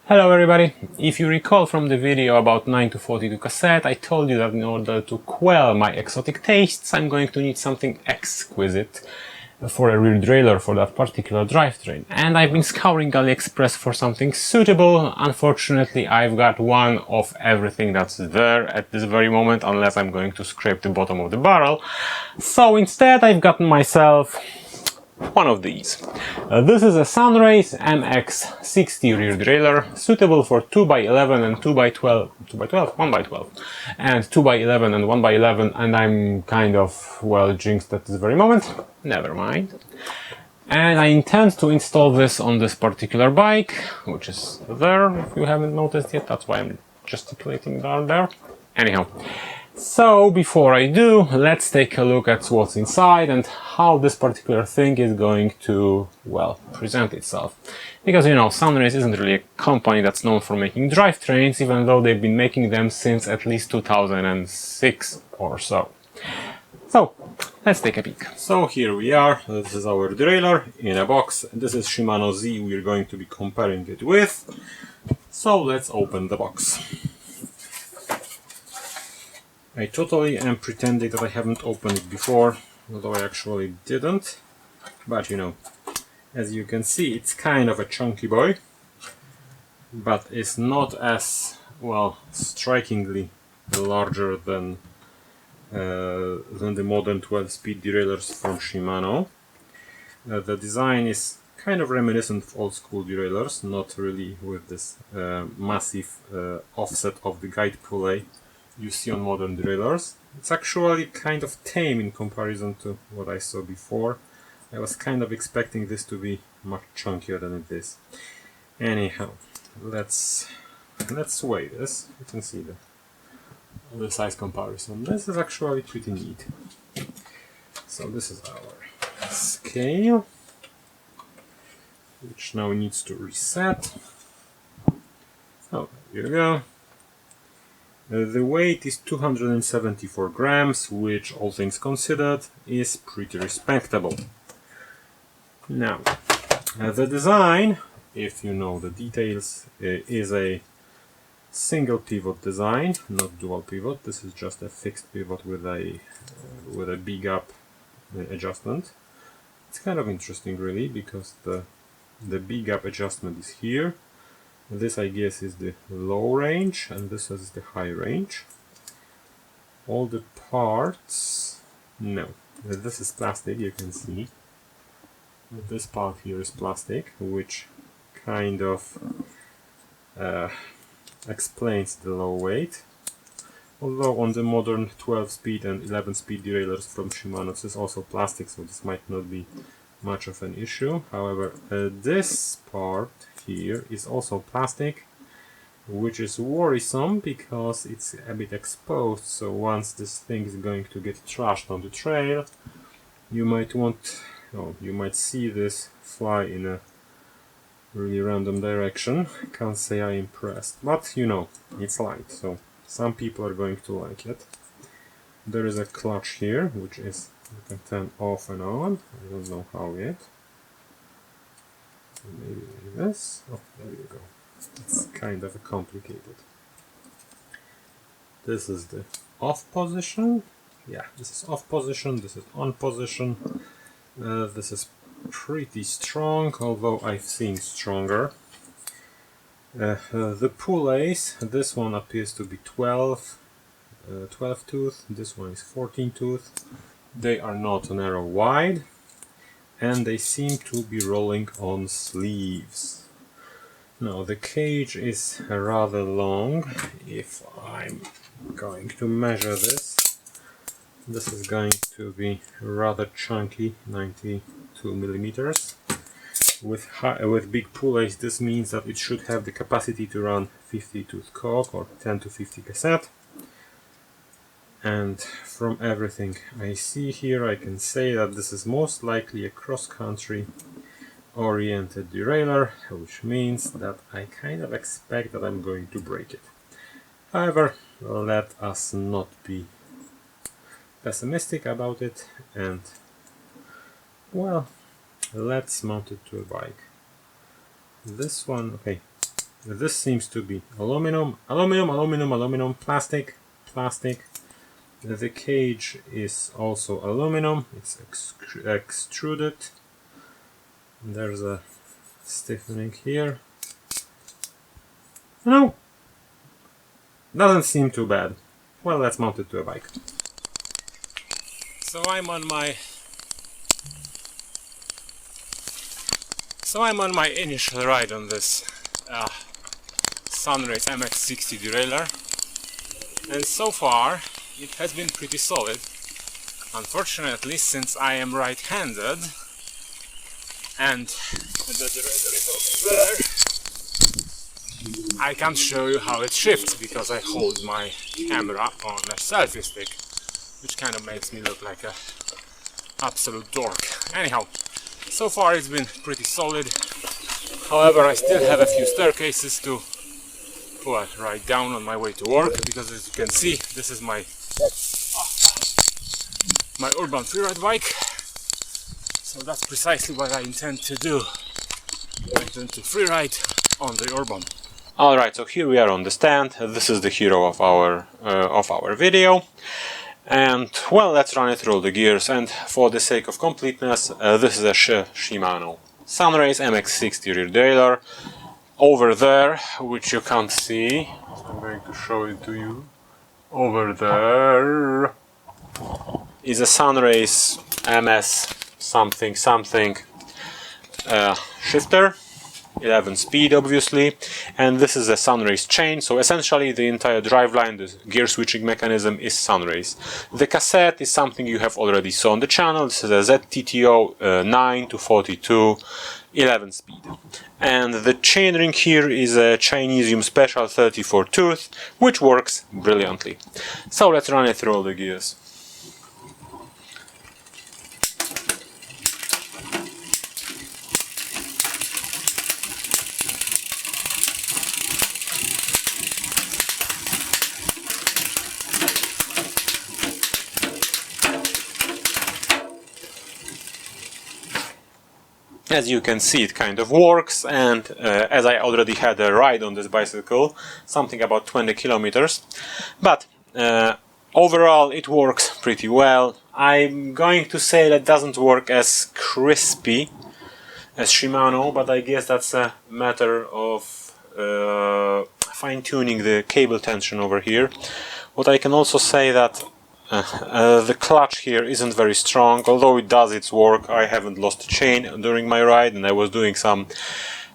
Hello everybody! If you recall from the video about 9-42 cassette, I told you that in order to quell my exotic tastes, I'm going to need something exquisite for a rear derailleur for that particular drivetrain. And I've been scouring AliExpress for something suitable. Unfortunately, I've got one of everything that's there at this very moment, unless I'm going to scrape the bottom of the barrel. So instead, I've gotten myself one of these. This is a Sunrace mx60 rear derailleur, suitable for 2x11 and 2x12, 1x12, and 2x11 and 1x11, and I'm kind of, well, jinxed at this very moment. Never mind. And I intend to install this on this particular bike, which is there, if you haven't noticed yet. That's why I'm gesticulating down there. Anyhow. So, before I do, let's take a look at what's inside and how this particular thing is going to, well, present itself. Because, you know, Sunrace isn't really a company that's known for making drivetrains, even though they've been making them since at least 2006 or so. So, let's take a peek. So, here we are. This is our derailleur in a box. This is Shimano Z we're going to be comparing it with. So, let's open the box. I totally am pretending that I haven't opened it before, although I actually didn't. But you know, as you can see, it's kind of a chunky boy, but it's not as, well, strikingly larger than the modern 12-speed derailleurs from Shimano. The design is kind of reminiscent of old school derailleurs, not really with this massive offset of the guide pulley you see on modern derailleurs. It's actually kind of tame in comparison to what I saw before. I was kind of expecting this to be much chunkier than it is. Anyhow, let's weigh this. You can see the size comparison. This is actually pretty neat. So this is our scale, which now needs to reset. Oh, here we go. The weight is 274 grams, which, all things considered, is pretty respectable. Now, the design, if you know the details, is a single pivot design, not dual pivot. This is just a fixed pivot with a big gap adjustment. It's kind of interesting, really, because the big gap adjustment is here. This, I guess, is the low range, and this is the high range. All the parts... no, this is plastic, you can see. This part here is plastic, which kind of explains the low weight. Although on the modern 12-speed and 11-speed derailleurs from Shimano, this is also plastic, so this might not be much of an issue. However, this part here is also plastic, which is worrisome because it's a bit exposed, so once this thing is going to get trashed on the trail, you might see this fly in a really random direction. Can't say I'm impressed, but you know, it's light, so some people are going to like it. There is a clutch here, which is, you can turn off and on. I don't know how yet. Maybe like this. Oh, there you go. It's kind of complicated. This is the off position. Yeah, this is off position. This is on position. This is pretty strong, although I've seen stronger. The pulleys, this one appears to be 12 tooth, this one is 14 tooth. They are not narrow wide, and they seem to be rolling on sleeves. Now the cage is rather long. If I'm going to measure this, this is going to be rather chunky, 92 millimeters. With big pulleys, this means that it should have the capacity to run 50 tooth cork or 10 to 50 cassette. And from everything I see here, I can say that this is most likely a cross-country oriented derailleur, which means that I kind of expect that I'm going to break it. However, let us not be pessimistic about it, and, well, let's mount it to a bike. This one, okay, This seems to be aluminum, aluminum, aluminum, aluminum, plastic, plastic. The cage is also aluminum, it's extruded. There's a stiffening here. No, doesn't seem too bad. Well, let's mount it to a bike. So I'm on my initial ride on this Sunrace mx60 derailleur, and so far it has been pretty solid. Unfortunately, since I am right-handed and the derailleur is over there, I can't show you how it shifts because I hold my camera on a selfie stick, which kind of makes me look like a absolute dork. Anyhow, so far it's been pretty solid. However, I still have a few staircases to ride down on my way to work, because as you can see, this is my urban freeride bike. So that's precisely what I intend to do. I intend to freeride on the urban. Alright, so here we are on the stand. This is the hero of our video. And well, let's run it through all the gears, and for the sake of completeness, this is a Shimano Sunrace mx60 rear derailleur. Over there, which you can't see, I'm going to show it to you. Over there is a Sunrace MS something shifter, 11 speed obviously, and this is a Sunrace chain, so essentially the entire driveline, the gear switching mechanism is Sunrace. The cassette is something you have already saw on the channel. This is a ZTTO 9 to 42 11 speed, and the chainring here is a Chinesium Special 34 tooth, which works brilliantly. So let's run it through all the gears. As you can see, it kind of works, and as I already had a ride on this bicycle, something about 20 kilometers, but overall it works pretty well. I'm going to say that it doesn't work as crispy as Shimano, but I guess that's a matter of fine-tuning the cable tension over here. What I can also say that the clutch here isn't very strong, although it does its work. I haven't lost a chain during my ride, and I was doing some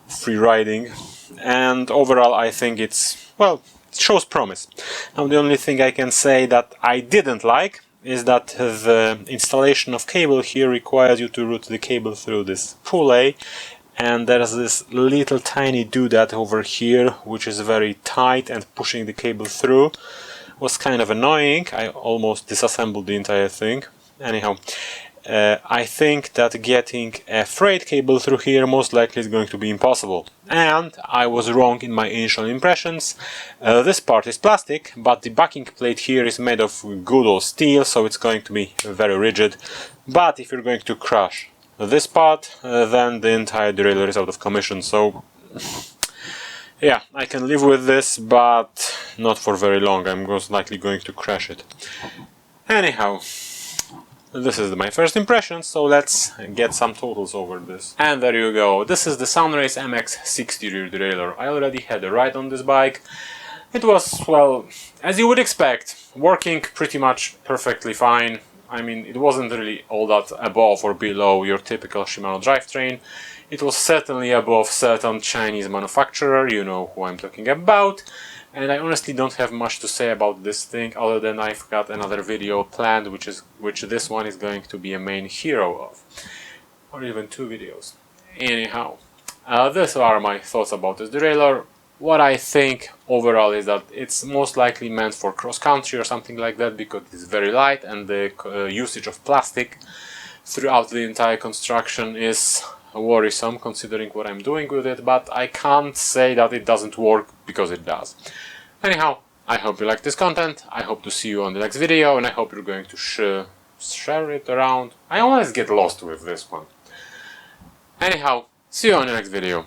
free riding, and overall I think it's, well, it shows promise. Now the only thing I can say that I didn't like is that the installation of cable here requires you to route the cable through this pulley, and there's this little tiny doodad over here which is very tight, and pushing the cable through was kind of annoying. I almost disassembled the entire thing. Anyhow, I think that getting a freight cable through here most likely is going to be impossible. And I was wrong in my initial impressions. This part is plastic, but the backing plate here is made of good old steel, so it's going to be very rigid. But if you're going to crush this part, then the entire derailleur is out of commission. So yeah, I can live with this, but not for very long. I'm most likely going to crash it. Anyhow, this is my first impression, so let's get some totals over this. And there you go. This is the Sunrace mx60 rear derailleur. I already had a ride on this bike. It was, well, as you would expect, working pretty much perfectly fine. I mean, it wasn't really all that above or below your typical Shimano drivetrain. It was certainly above certain Chinese manufacturer, you know who I'm talking about, and I honestly don't have much to say about this thing, other than I've got another video planned, which this one is going to be a main hero of, or even two videos. Anyhow, these are my thoughts about this derailleur. What I think overall is that it's most likely meant for cross-country or something like that, because it's very light, and the usage of plastic throughout the entire construction is worrisome considering what I'm doing with it, but I can't say that it doesn't work, because it does. Anyhow, I hope you like this content, I hope to see you on the next video, and I hope you're going to share it around. I always get lost with this one. Anyhow, see you on the next video.